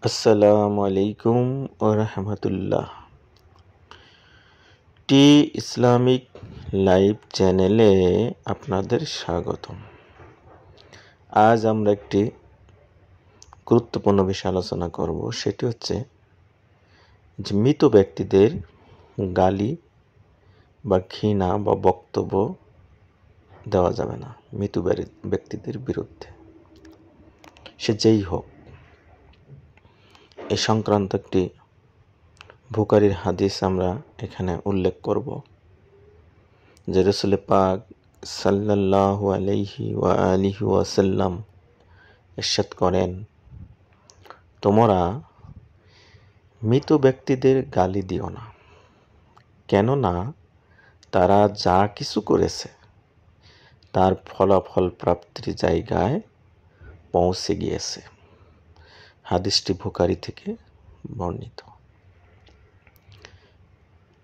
আসসালামু আলাইকুম রাহমাতুল্লাহ। টি ইসলামিক লাইভ চ্যানেলে আপনাদের স্বাগতম। আজ আমরা একটি গুরুত্বপূর্ণ বিষয় আলোচনা করব, সেটি হচ্ছে যে মৃত ব্যক্তিদের গালি বা ঘৃণা বা বক্তব্য দেওয়া যাবে না মৃত ব্যক্তিদের বিরুদ্ধে, সে যেই হোক। এ সংক্রান্ত একটি বুখারীর হাদিস আমরা এখানে উল্লেখ করব, যে রাসূল পাক সাল্লাল্লাহু আলাইহি ওয়া আলিহি ওয়াসাল্লাম ইরশাদ করেন, তোমরা মৃত ব্যক্তিদের গালি দিও না, কেননা তারা যা কিছু করেছে তার ফলাফল প্রাপ্তির জায়গায় পৌঁছে গিয়েছে। হাদিসটি বুখারী থেকে বর্ণিত।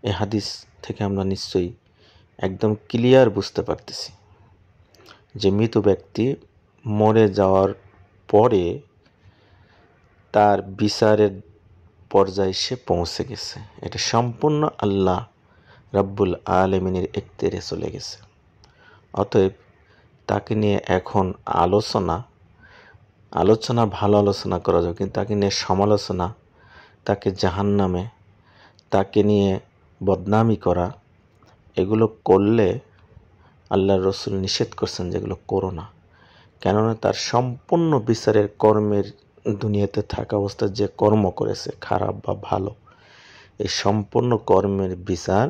এই হাদিস থেকে আমরা নিশ্চয়ই একদম ক্লিয়ার বুঝতে পারতেছি যে মৃত ব্যক্তি মরে যাওয়ার পরে তার বিচারের পর্যায়ে সে পৌঁছে গেছে। এটা সম্পূর্ণ আল্লাহ রাব্বুল আলামিনের ইখতিয়ারে চলে গেছে। অতএব তাকে নিয়ে এখন আলোচনা ভালো আলোচনা করা যাবে, কিন্তু তাকে নিয়ে সমালোচনা, তাকে জাহান্নামে, তাকে নিয়ে বদনামি করা, এগুলো করলে আল্লাহর রাসূল নিষেধ করছেন যেগুলো করো না। কেননা তার সম্পূর্ণ বিচারের কর্মের দুনিয়াতে থাকা অবস্থায় যে কর্ম করেছে, খারাপ বা ভালো, এই সম্পূর্ণ কর্মের বিচার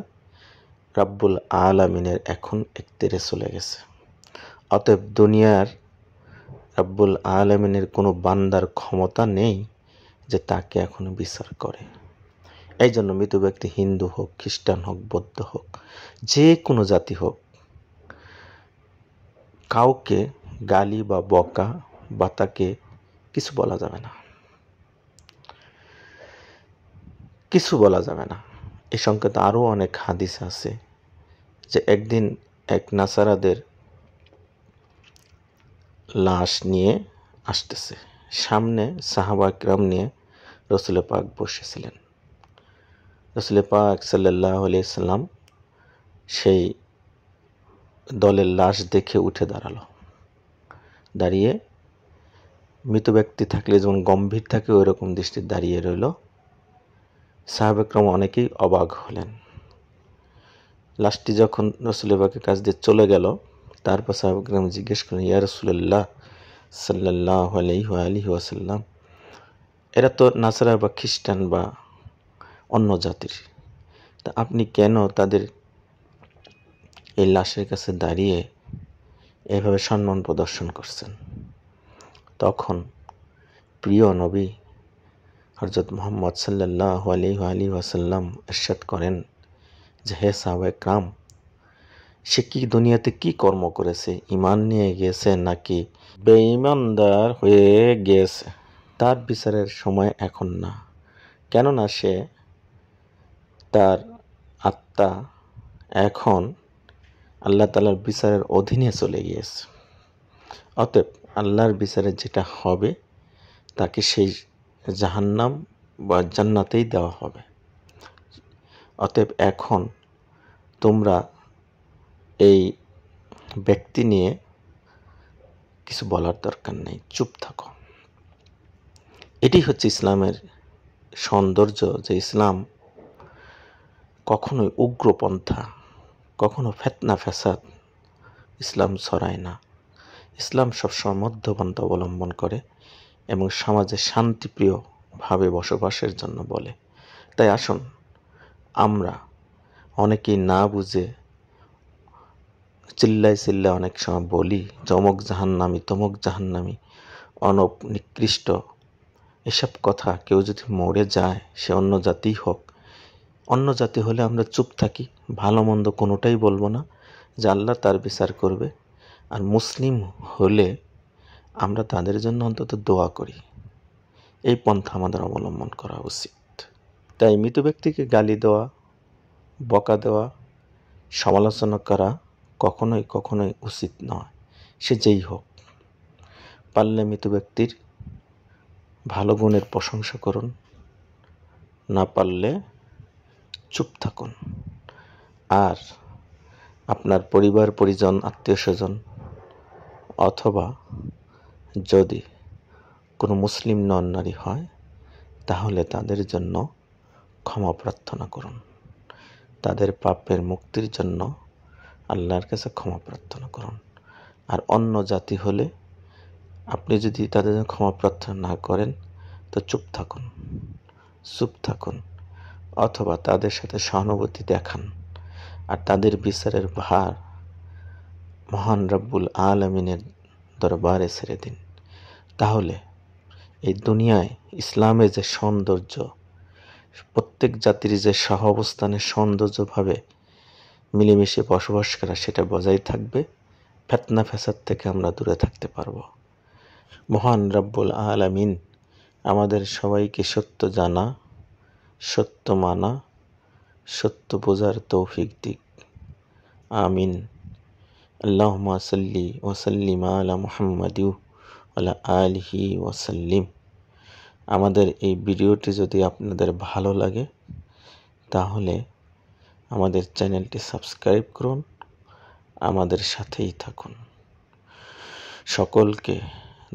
রাব্বুল আলামিনের এখন ইখতিয়ারে চলে গেছে। অতএব দুনিয়ার রাব্বুল আলামিনের কোনো বান্দার ক্ষমতা নেই যে তাকে এখন বিচার করে। এই জন্য মৃত ব্যক্তি হিন্দু হোক, খ্রিস্টান হোক, বৌদ্ধ হোক, যে কোনো জাতি হোক, কাউকে গালি বা বকা বা তাকে কিছু বলা যাবে না, কিছু বলা যাবে না। এই সংক্রান্ত আরও অনেক হাদিস আছে, যে একদিন এক নাসারাদের লাশ নিয়ে আসতেছে, সামনে সাহাবা কিরাম নিয়ে রাসূল পাক বসেছিলেন। রাসূল পাক সাল্লাল্লাহু আলাইহি সাল্লাম সেই দলের লাশ দেখে উঠে দাঁড়ালো। দাঁড়িয়ে মৃত ব্যক্তি থাকলে যেমন গম্ভীর থাকে ওই রকম দৃষ্টি দাঁড়িয়ে রইল। সাহাবা কিরাম অনেকেই অবাক হলেন। লাশটি যখন রাসূল পাকের কাছ দিয়ে চলে গেল, তারপর সাহাবা কিরাম জিজ্ঞেস করলেন, ইয়া রাসূলুল্লাহ সাল্লাল্লাহু আলাইহি ওয়াসাল্লাম, এরা তো নাসারা বা খ্রিস্টান বা অন্য জাতির, তা আপনি কেন তাদের এই লাশের কাছে দাঁড়িয়ে এভাবে সম্মান প্রদর্শন করছেন? তখন প্রিয় নবী হযরত মুহাম্মদ সাল্লাল্লাহু আলাইহি ওয়াসাল্লাম ইরশাদ করেন যে, হে সাহাবায়ে কেরাম, সে কি দুনিয়াতে কি কর্ম করেছে? ঈমান নিয়ে গিয়েছে নাকি বেঈমানদার হয়ে গিয়েছে? তার বিচারের সময় এখন না, কেননা সে তার আত্মা এখন আল্লাহ তাআলার বিচারের অধীনে চলে গিয়েছে। অতএব আল্লাহর বিচারে যেটা হবে তাকে সেই জাহান্নাম বা জান্নাতেই দেওয়া হবে। অতএব এখন তোমরা এই ব্যক্তি নিয়ে কিছু বলার দরকার নেই, চুপ থাকো। এটি হচ্ছে ইসলামের সৌন্দর্য, যে ইসলাম কখনোই উগ্রপন্থা, কখনো ফিতনা ফ্যাসাদ ইসলাম ছড়ায় না। ইসলাম সবসময় মধ্যপন্থা অবলম্বন করে এবং সমাজে শান্তিপ্রিয়ভাবে বসবাসের জন্য বলে। তাই আসুন, আমরা অনেকেই না বুঝে চিল্লায় অনেক সময় বলি যে অমুক জাহান্নামী, তমুক জাহান্নামী, অনব নিকৃষ্ট, এসব কথা কেউ যদি মরে যায়, সে অন্য জাতি হোক, অন্য জাতি হলে আমরা চুপ থাকি, ভালো মন্দ কোনোটাই বলবো না, যে আল্লাহ তার বিচার করবে। আর মুসলিম হলে আমরা তাদের জন্য অন্তত দোয়া করি। এই পন্থা আমাদের অবলম্বন করা উচিত। তাই মৃত ব্যক্তিকে গালি দেওয়া, বকা দেওয়া, সমালোচনা করা কখনোই উচিত নয়, সে যেই হোক। পারলে মৃত ব্যক্তির ভালো গুণের প্রশংসা করুন, না পারলে চুপ থাকুন। আর আপনার পরিবার পরিজন আত্মীয় স্বজন অথবা যদি কোনো মুসলিম নন নারী হয় তাহলে তাদের জন্য ক্ষমা প্রার্থনা করুন। তাদের পাপের মুক্তির জন্য আল্লাহর কাছে ক্ষমা প্রার্থনা করুন। আর অন্য জাতি হলে আপনি যদি তাদের জন্য ক্ষমা প্রার্থনা না করেন তো চুপ থাকুন অথবা তাদের সাথে সহানুভূতি দেখান। আর তাদের বিচারের ভার মহান রব্বুল আলামিনের দরবারে ছেড়ে দিন। তাহলে এই দুনিয়ায় ইসলামের যে সৌন্দর্য, প্রত্যেক জাতির যে সহাবস্থানের সৌন্দর্যভাবে মিলেমিশে বসবাস করা, সেটা বজায় থাকবে। ফিতনা ফাসাদ থেকে আমরা দূরে থাকতে পারবো। মহান রব্বুল আলামিন আমাদের সবাইকে সত্য জানা, সত্য মানা, সত্য বোঝার তৌফিক দিক। আমিন। আল্লাহুম্মা সাল্লি ওয়া সাল্লিম আলা মুহাম্মাদি ওয়া আলা আলিহি ওয়া সাল্লিম। আমাদের এই ভিডিওটি যদি আপনাদের ভালো লাগে তাহলে আমাদের চ্যানেলটি সাবস্ক্রাইব করুন, আমাদের সাথেই থাকুন। সকলকে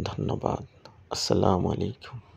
ধন্যবাদ। আসসালামু আলাইকুম।